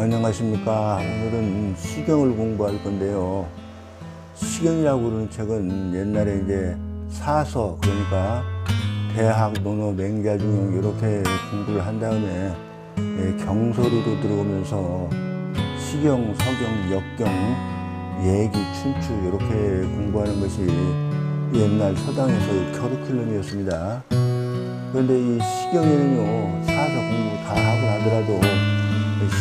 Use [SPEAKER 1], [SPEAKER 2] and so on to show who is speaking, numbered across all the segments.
[SPEAKER 1] 안녕하십니까. 오늘은 시경을 공부할 건데요. 시경이라고 그러는 책은 옛날에 이제 사서, 그러니까 대학, 논어, 맹자중용 이렇게 공부를 한 다음에 경서리로 들어오면서 시경, 서경, 역경, 예기, 춘추 이렇게 공부하는 것이 옛날 서당에서의 커리큘럼이었습니다. 그런데 이 시경에는요, 사서 공부 다 하고 나더라도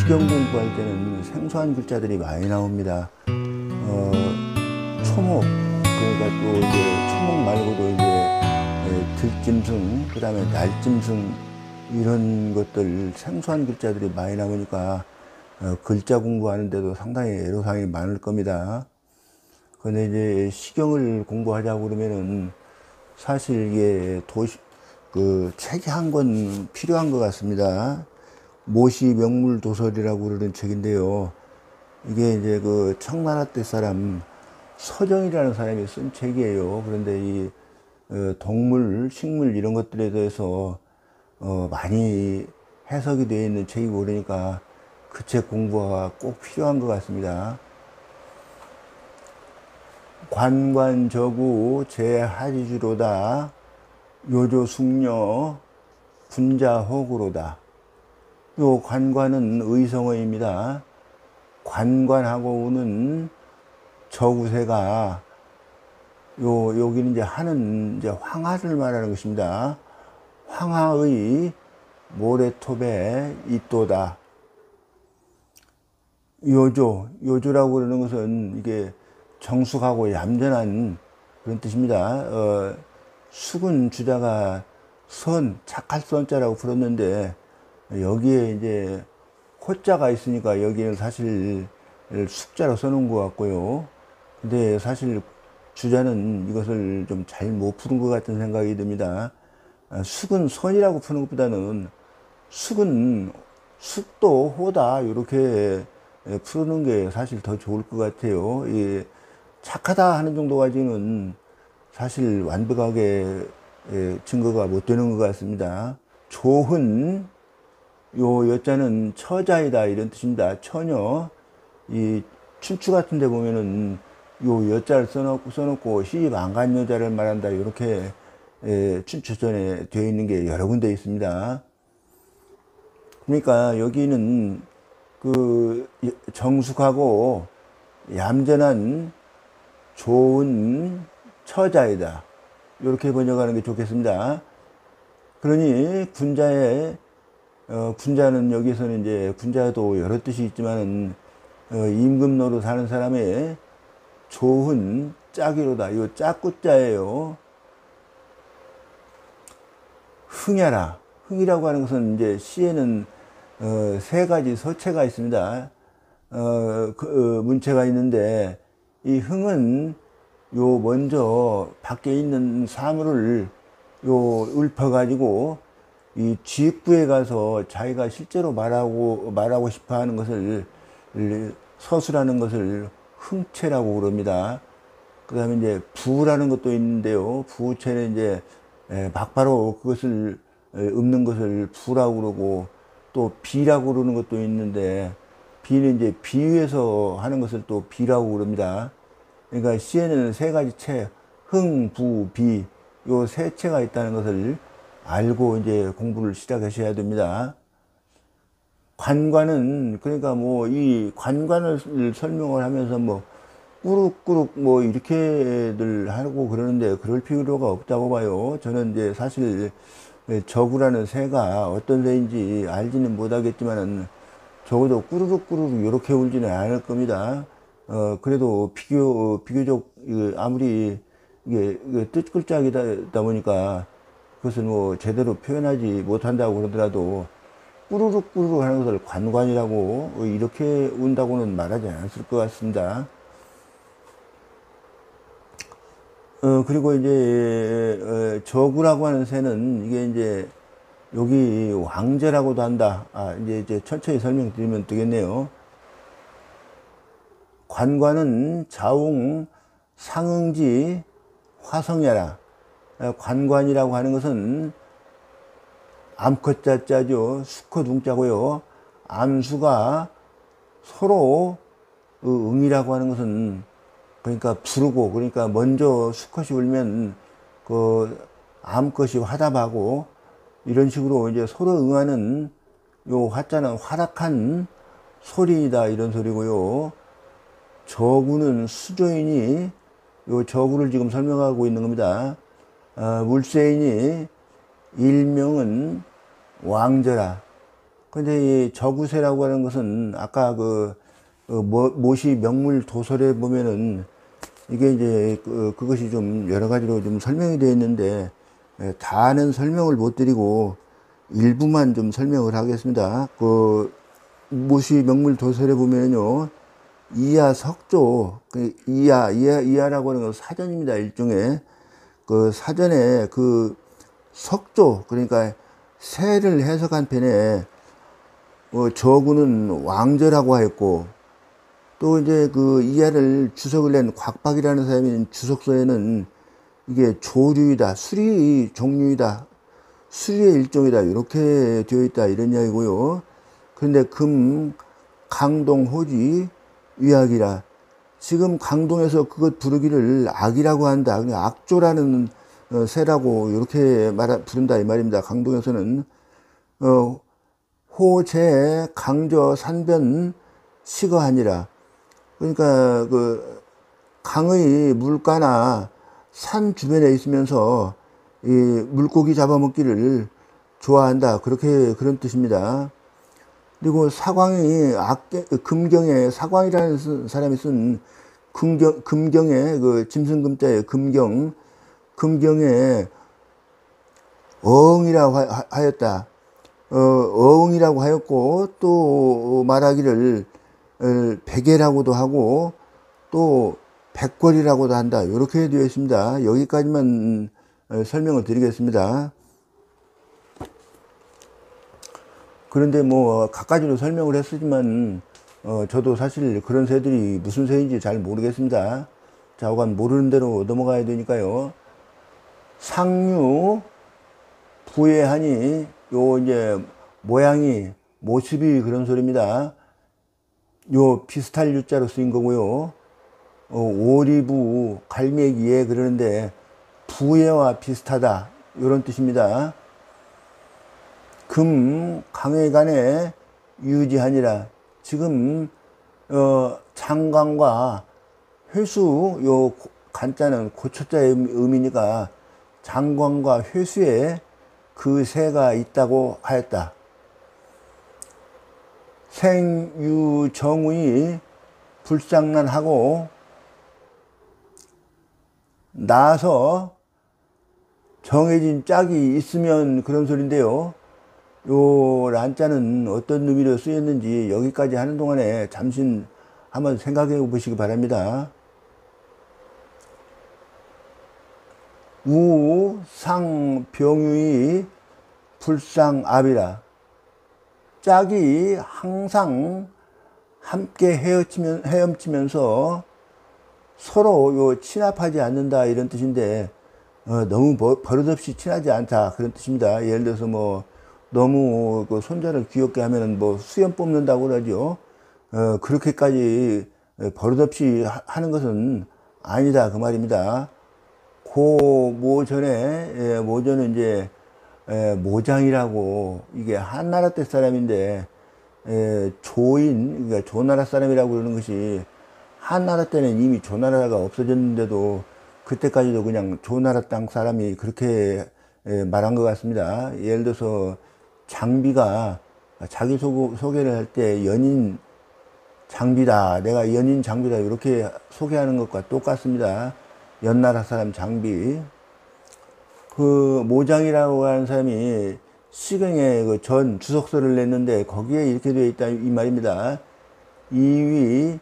[SPEAKER 1] 시경 공부할 때는 생소한 글자들이 많이 나옵니다. 초목, 그러니까 또 이제 초목 말고도 이제 들짐승, 그 다음에 날짐승 이런 것들 생소한 글자들이 많이 나오니까 글자 공부하는데도 상당히 애로사항이 많을 겁니다. 근데 이제 시경을 공부하자고 그러면은 사실 이게 책이 한 권 필요한 것 같습니다. 모시 명물도설이라고 그러는 책인데요. 이게 이제 그 청나라 때 사람 서정이라는 사람이 쓴 책이에요. 그런데 이 동물, 식물 이런 것들에 대해서 많이 해석이 되어 있는 책이고 그러니까 그 책 공부가 꼭 필요한 것 같습니다. 관관저구 제하지주로다 요조숙녀 군자호구로다. 요 관관은 의성어입니다. 관관하고 우는 저구새가 여기는 이제 하는 이제 황하를 말하는 것입니다. 황하의 모래톱에 있도다. 요조라고 그러는 것은 이게 정숙하고 얌전한 그런 뜻입니다. 숙은 주자가 착할 선자라고 풀었는데 여기에 이제 호자가 있으니까 여기는 사실 숙자로 써놓은 것 같고요. 근데 사실 주자는 이것을 좀 잘 못 푸는 것 같은 생각이 듭니다. 숙은 선이라고 푸는 것보다는 숙도 호다 이렇게 푸는 게 사실 더 좋을 것 같아요. 착하다 하는 정도 가지고는 사실 완벽하게 증거가 못 되는 것 같습니다. 조흔, 요 여자는 처자이다 이런 뜻입니다. 처녀. 이 춘추 같은 데 보면은 요 여자를 써놓고 시집 안 간 여자를 말한다 이렇게 춘추전에 되어 있는 게 여러 군데 있습니다. 그러니까 여기는 그 정숙하고 얌전한 좋은 처자이다 이렇게 번역하는 게 좋겠습니다. 그러니 군자는 여기서는 이제 군자도 여러 뜻이 있지만은 임금노로 사는 사람의 좋은 짝이로다. 이 짝구자예요. 흥야라. 흥이라고 하는 것은 이제 시에는 세 가지 서체가 있습니다. 문체가 있는데 이 흥은 먼저 밖에 있는 사물을 읊어가지고 이 뒷부에 가서 자기가 실제로 말하고 싶어 하는 것을 서술하는 것을 흥체라고 그럽니다. 그 다음에 이제 부라는 것도 있는데요. 부체는 이제 막바로 그것을 읊는 것을 부라고 그러고 또 비라고 그러는 것도 있는데 비는 이제 비유해서 하는 것을 또 비라고 그럽니다. 그러니까 시에는 세 가지 체, 흥, 부, 비, 요 세 체가 있다는 것을 알고 이제 공부를 시작하셔야 됩니다. 관관은, 그러니까 이 관관을 설명을 하면서 꾸룩꾸룩 이렇게들 하고 그러는데 그럴 필요가 없다고 봐요. 저는 이제 사실 저구라는 새가 어떤 새인지 알지는 못하겠지만은 적어도 꾸르륵꾸르륵 이렇게 울지는 않을 겁니다. 그래도 비교적 아무리 이게 뜻 글자이다 보니까 그것을 제대로 표현하지 못한다고 그러더라도 꾸르륵꾸르륵 하는 것을 관관이라고 이렇게 운다고는 말하지 않았을 것 같습니다. 그리고 이제 저구라고 하는 새는 이게 이제 여기 왕제라고도 한다. 이제 천천히 설명드리면 되겠네요. 관관은 자웅 상응지 화성야라. 관관이라고 하는 것은 암컷자자죠. 수컷 웅자고요. 암수가 서로 응이라고 하는 것은 그러니까 부르고, 그러니까 먼저 수컷이 울면 그 암컷이 화답하고, 이런 식으로 이제 서로 응하는 요 화자는 활악한 소리이다, 이런 소리고요. 저구는 수조이니, 요 저구를 지금 설명하고 있는 겁니다. 물새이니 일명은 왕저라. 근데 이 저구새라고 하는 것은 아까 모시 명물 도설에 보면은 이게 이제 그것이 좀 여러 가지로 좀 설명이 되어 있는데, 다는 설명을 못 드리고 일부만 좀 설명을 하겠습니다. 모시 명물 도설에 보면요, 이하 석조, 이하라고 하는 건 사전입니다. 일종의 사전에 석조, 그러니까 새를 해석한 편에 저구는 왕저라고 하였고, 또 이제 이하를 주석을 낸 곽박이라는 사람이 주석서에는 이게 조류이다, 수리 종류이다, 수리의 일종이다, 이렇게 되어 있다, 이런 이야기고요. 그런데 강동 호지 위악이라, 지금 강동에서 그것 부르기를 악이라고 한다, 그냥 악조라는 새라고 이렇게 부른다, 이 말입니다. 강동에서는 호재 강저 산변 시거하니라. 그러니까 강의 물가나 산 주변에 있으면서 이 물고기 잡아먹기를 좋아한다, 그런 뜻입니다. 그리고 사광이 금경에, 사광이라는 사람이 쓴 금경에 짐승금자의 금경에 어흥이라고 하였다. 어흥이라고 하였고, 또 말하기를 베개라고도 하고, 또 백골이라고도 한다, 이렇게 되어 있습니다. 여기까지만 설명을 드리겠습니다. 그런데 뭐 갖가지로 설명을 했지만 저도 사실 그런 새들이 무슨 새인지 잘 모르겠습니다. 좌우간 모르는 대로 넘어가야 되니까요. 상류 부해하니, 요 이제 모양이, 모습이 그런 소리입니다. 요 비슷할 유자로 쓰인 거고요. 오리부 갈매기에 그러는데 부해와 비슷하다, 이런 뜻입니다. 강해간에 유지하니라. 지금 장관과 회수, 요 간자는 고초자의 의미니까 장관과 회수에 그 새가 있다고 하였다. 생유정의 불상난하고 나서 정해진 짝이 있으면, 그런 소린데요. 요 란자는 어떤 의미로 쓰였는지 여기까지 하는 동안에 잠시 한번 생각해 보시기 바랍니다. 우상병유의 불상압이라. 짝이 항상 함께 헤엄치면서 서로 친합하지 않는다, 이런 뜻인데, 너무 버릇없이 친하지 않다, 그런 뜻입니다. 예를 들어서 너무 손자를 귀엽게 하면은 수염 뽑는다고 그러죠. 그렇게까지 버릇없이 하는 것은 아니다, 그 말입니다. 모전은 이제 모장이라고, 이게 한나라 때 사람인데, 그러니까 조나라 사람이라고 그러는 것이, 한나라 때는 이미 조나라가 없어졌는데도 그때까지도 그냥 조나라 땅 사람이 그렇게 말한 것 같습니다. 예를 들어서 장비가 자기 소개를 할 때 연인 장비다, 내가 연인 장비다, 이렇게 소개하는 것과 똑같습니다. 연나라 사람 장비. 모장이라고 하는 사람이 시경에 전 주석서를 냈는데, 거기에 이렇게 되어 있다, 이 말입니다. 이위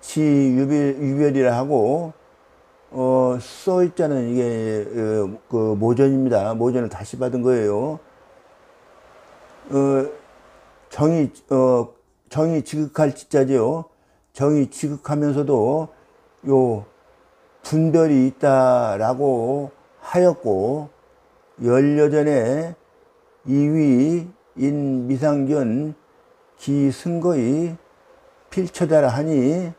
[SPEAKER 1] 지유별이라 하고, 써있자는 이게 모전입니다. 모전을 다시 받은 거예요. 정이 지극할 지자죠. 정이 지극하면서도 요 분별이 있다라고 하였고, 열여전에 이위인 미상견 기승거의 필처자라 하니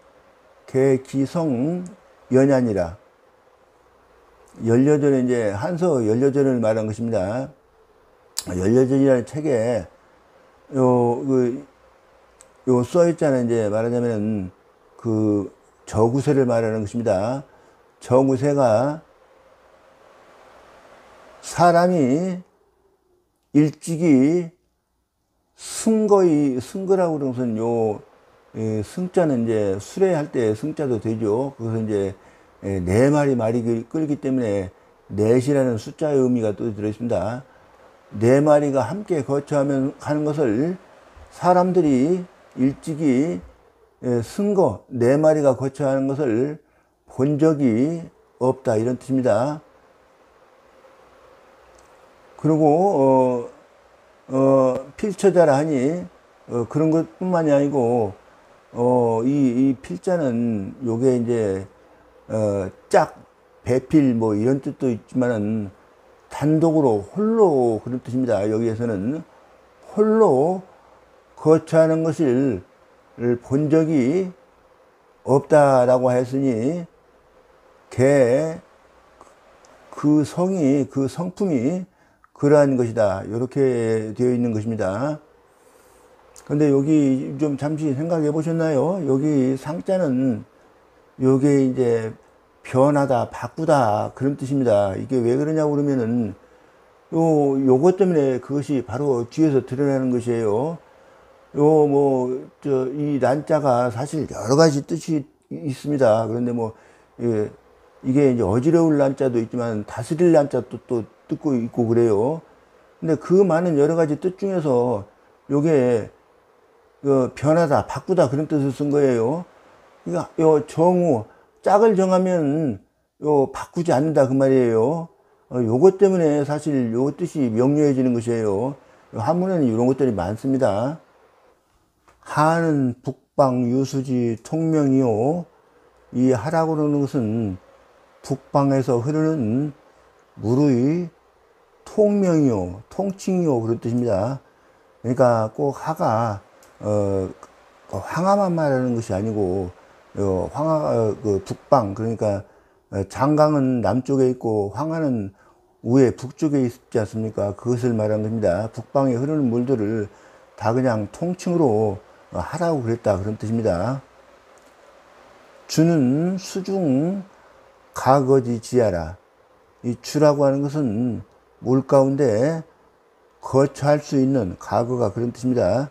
[SPEAKER 1] 개기성 연ян이라. 연려전에 이제 한서 연려전을 말한 것입니다. 연려전이라는 책에 요 써있잖아요. 이제 말하자면 그 저구세를 말하는 것입니다. 저구세가 사람이 일찍이 승거라고 그러는 것은 승자는 이제 수레할 때 승자도 되죠. 그것은 이제 네 마리 말이 끌기 때문에 넷이라는 숫자의 의미가 또 들어있습니다. 네 마리가 함께 거처하면 가는 것을 사람들이 일찍이 승거 네 마리가 거처하는 것을 본 적이 없다, 이런 뜻입니다. 그리고 필처자라 하니 그런 것뿐만이 아니고 이 필자는 요게 이제 짝 배필 뭐 이런 뜻도 있지만은 단독으로 홀로 그런 뜻입니다. 여기에서는 홀로 거처하는 것을 본 적이 없다라고 했으니 그 성이 그 성품이 그러한 것이다, 이렇게 되어 있는 것입니다. 근데 여기 좀 잠시 생각해 보셨나요? 여기 상자는 요게 이제 변하다, 바꾸다, 그런 뜻입니다. 이게 왜 그러냐고 그러면은 요것 때문에 그것이 바로 뒤에서 드러나는 것이에요. 이 난자가 사실 여러 가지 뜻이 있습니다. 그런데 이게 이제 어지러울 난자도 있지만 다스릴 난자도 또 듣고 있고 그래요. 근데 그 많은 여러 가지 뜻 중에서 요게 변하다, 바꾸다, 그런 뜻을 쓴 거예요. 그러니까 정우, 짝을 정하면 바꾸지 않는다, 그 말이에요. 요것 때문에 사실 요 뜻이 명료해지는 것이에요. 한문에는 이런 것들이 많습니다. 하는 북방 유수지 통명이요. 이 하라고 그러는 것은 북방에서 흐르는 물의 통명이요, 통칭이요, 그런 뜻입니다. 그러니까 꼭 하가 황하만 말하는 것이 아니고 북방, 그러니까 장강은 남쪽에 있고 황하는 위에 북쪽에 있지 않습니까? 그것을 말하는 겁니다. 북방에 흐르는 물들을 다 그냥 통칭으로 하라고 그랬다, 그런 뜻입니다. 주는 수중 가거지 지하라. 이 주라고 하는 것은 물 가운데 거처할 수 있는, 가거가 그런 뜻입니다.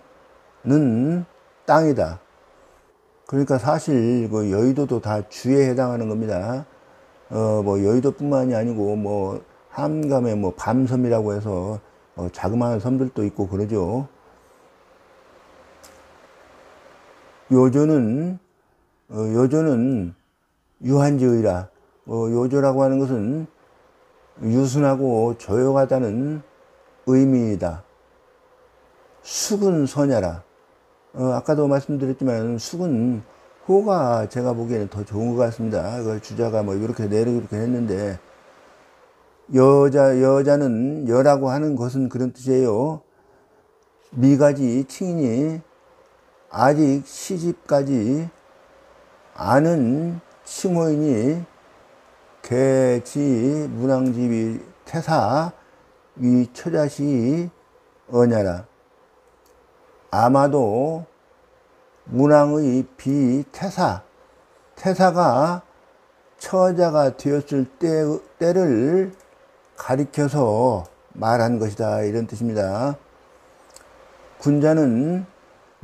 [SPEAKER 1] 는 땅이다. 그러니까 사실 여의도도 다 주에 해당하는 겁니다. 여의도뿐만이 아니고 한감에 밤섬이라고 해서 자그마한 섬들도 있고 그러죠. 요조는 유한지의라. 요조라고 하는 것은 유순하고 조용하다는 의미이다. 숙은 서냐라. 아까도 말씀드렸지만 숙은 호가 제가 보기에는 더 좋은 것 같습니다. 그 주자가 이렇게 이렇게 했는데, 여자는 여라고 하는 것은 그런 뜻이에요. 미가지 칭이니 아직 시집까지 아는 칭호이니 개지 문왕집이 태사 위 처자시 어냐라. 아마도 문왕의 태사가 처자가 되었을 때를 가리켜서 말한 것이다, 이런 뜻입니다. 군자는,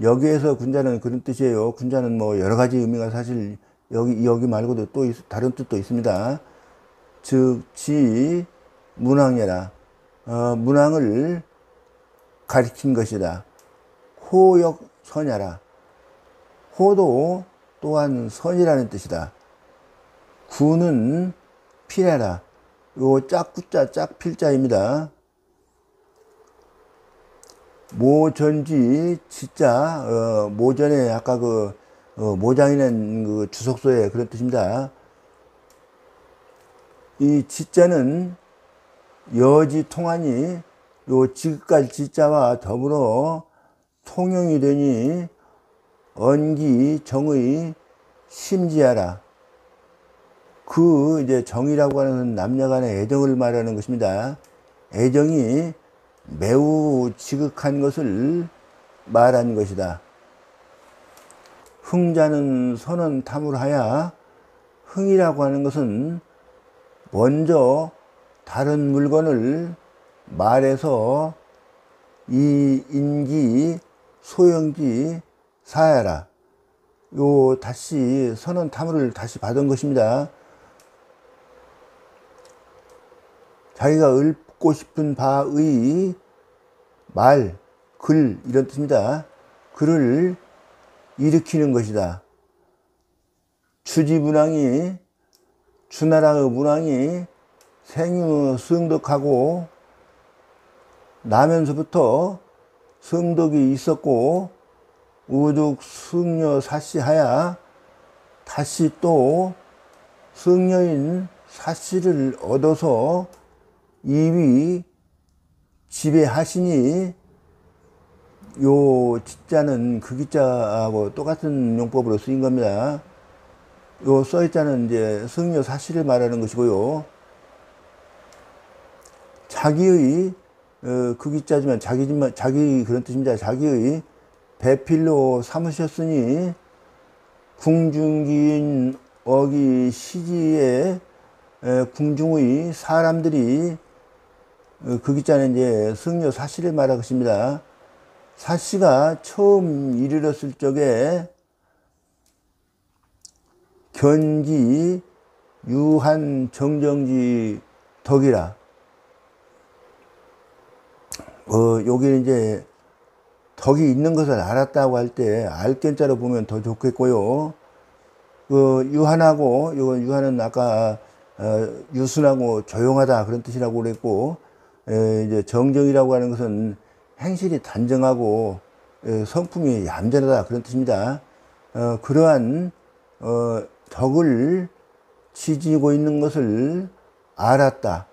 [SPEAKER 1] 여기에서 군자는 그런 뜻이에요. 군자는 여러 가지 의미가 사실 여기 말고도 또 다른 뜻도 있습니다. 즉 문왕이라. 문왕을 가리킨 것이다. 호역 선야라. 호도 또한 선이라는 뜻이다. 구는 필해라. 요 짝구자 짝필자입니다. 모전지 지자, 모전에 아까 모장이라는 그 주석소에 그런 뜻입니다. 이 지자는 여지 통하니 요 지극갈 지자와 더불어 통용이 되니 언기 정의 심지하라. 그 이제 정이라고 하는 남녀 간의 애정을 말하는 것입니다. 애정이 매우 지극한 것을 말한 것이다. 흥자는 선은 탐을하야. 흥이라고 하는 것은 먼저 다른 물건을 말해서 이 인기 소형지 사야라. 요 다시 선언 탐을 다시 받은 것입니다. 자기가 읊고 싶은 바의 말, 글 이런 뜻입니다. 글을 일으키는 것이다. 주지문왕이 주나라의 문왕이 생유 성덕하고 나면서부터 성덕이 있었고 우죽 승려 사시하야 다시 또 승려인 사시를 얻어서 이위 지배하시니 요 지자는 그 기자하고 똑같은 용법으로 쓰인 겁니다. 요 써있자는 이제 승려 사시를 말하는 것이고요. 자기의 그 기자지만 자기 그런 뜻입니다. 자기의 배필로 삼으셨으니 궁중기인 어기 시지의 궁중의 사람들이 그 기자는 이제 승려 사시를 말할 것입니다. 사시가 처음 이르렀을 적에 견기 유한 정정지 덕이라. 여기 이제 덕이 있는 것을 알았다고 할 때 알견자로 보면 더 좋겠고요. 유한하고 이건 유한은 아까 유순하고 조용하다 그런 뜻이라고 그랬고, 이제 정정이라고 하는 것은 행실이 단정하고 성품이 얌전하다 그런 뜻입니다. 그러한 덕을 지지고 있는 것을 알았다.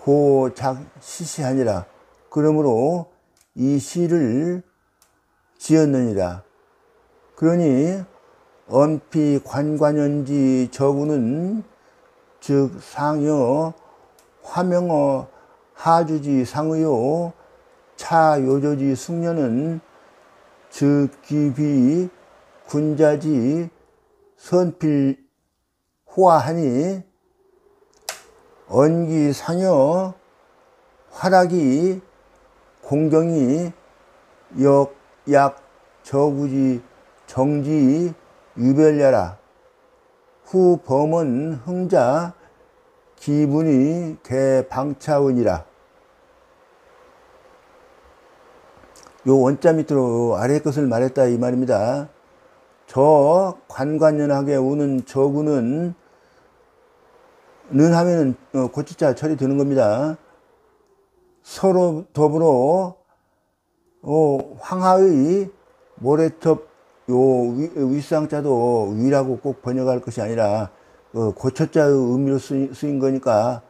[SPEAKER 1] 고작 시시하니라. 그러므로 이 시를 지었느니라. 그러니 언피 관관연지 저구는 즉 상여 화명어 하주지 상의요 차요조지 숙녀는 즉 기비 군자지 선필 호화하니 언기 상여 활악이 공경이 역약 저구지 정지 유별야라. 후 범은 흥자 기분이 개방차원이라. 요 원자 밑으로 아래 것을 말했다 이 말입니다. 저 관관연하게 우는 저구는 는 하면은 고치자 철이 드는 겁니다. 서로 더불어 황하의 모래톱 요 윗상자도 위라고 꼭 번역할 것이 아니라 고쳐자의 의미로 쓰인 거니까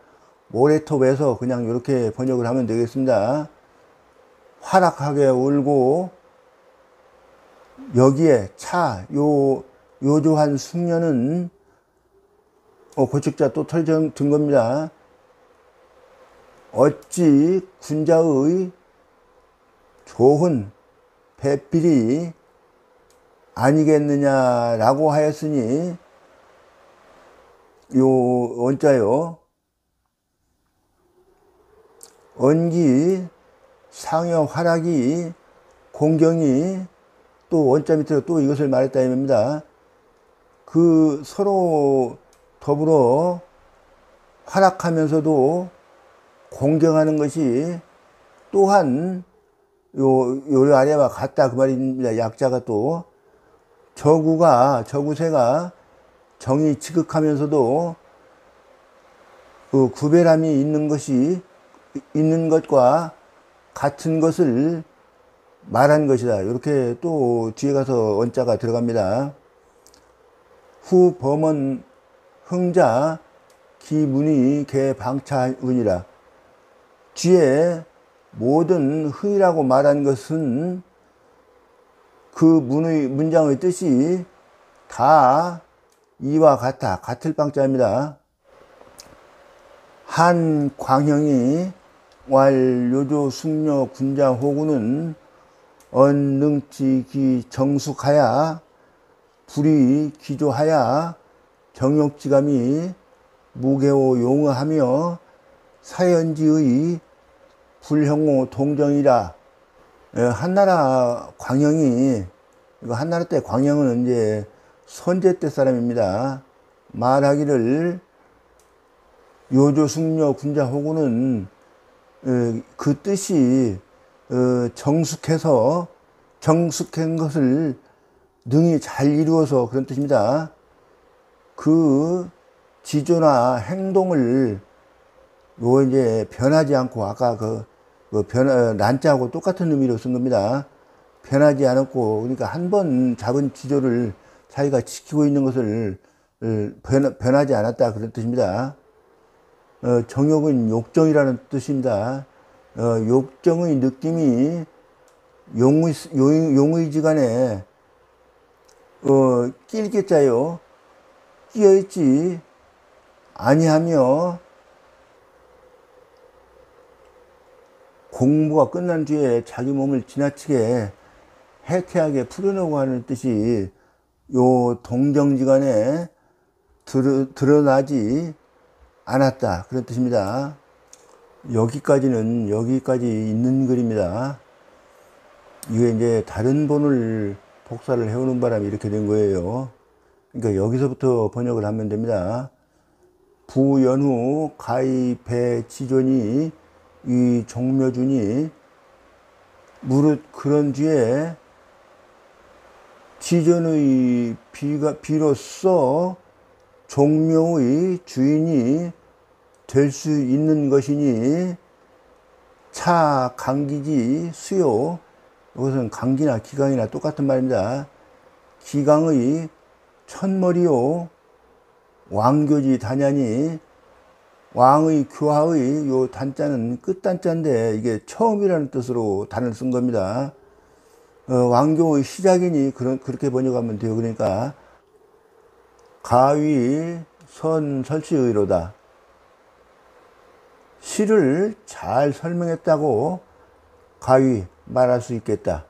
[SPEAKER 1] 모래톱에서 그냥 이렇게 번역을 하면 되겠습니다. 활악하게 울고 여기에 요조한 숙녀는 고척자 또 털 든 겁니다. 어찌 군자의 좋은 배필이 아니겠느냐라고 하였으니 요 원자요. 언기 상여 활악이 공경이 또 원자 밑으로 또 이것을 말했다 이겁니다. 그 서로 더불어 활악하면서도 공경하는 것이 또한 요 아래와 같다 그 말입니다. 약자가 또 저구새가 정이 지극하면서도 그 구별함이 있는 것과 같은 것을 말한 것이다. 이렇게 또 뒤에 가서 원자가 들어갑니다. 후 범은 흥자 기문이 개방차운이라. 뒤에 모든 흥이라고 말한 것은 그 문장의 뜻이 다 이와 같아. 같을 방자입니다. 한 광형이 왈 요조 숙녀 군자 호구는 언능치기 정숙하야 불이 기조하야 정욕지감이 무개오 용어하며 사연지의 불형호 동정이라. 한나라 광영이, 이거 한나라 때 광영은 이제 선제 때 사람입니다. 말하기를 요조 숙녀 군자 호구는 그 뜻이 정숙한 것을 능히 잘 이루어서 그런 뜻입니다. 그 지조나 행동을 이제 변하지 않고, 아까 난자하고 똑같은 의미로 쓴 겁니다. 변하지 않았고, 그러니까 한 번 잡은 지조를 자기가 지키고 있는 것을 변하지 않았다, 그런 뜻입니다. 정욕은 욕정이라는 뜻입니다. 욕정의 느낌이 용의지간에 낄게자요 끼어있지 아니하며 공부가 끝난 뒤에 자기 몸을 지나치게 해태하게 풀어내고 하는 뜻이 요 동정지간에 드러나지 않았다, 그런 뜻입니다. 여기까지 있는 글입니다. 이게 이제 다른 본을 복사를 해오는 바람에 이렇게 된 거예요. 그러니까 여기서부터 번역을 하면 됩니다. 부연후 가히 배지존이 이 종묘준이 무릇 그런 뒤에 지존의 비로소 종묘의 주인이 될 수 있는 것이니 차 강기지 수요. 이것은 강기나 기강이나 똑같은 말입니다. 기강의 첫머리요 왕교지 단야니, 왕의 교하의 요 단자는 끝단자인데 이게 처음이라는 뜻으로 단을 쓴 겁니다. 왕교의 시작이니 그렇게 번역하면 돼요. 그러니까 가위 선 설시의로다. 시를 잘 설명했다고 가위 말할 수 있겠다.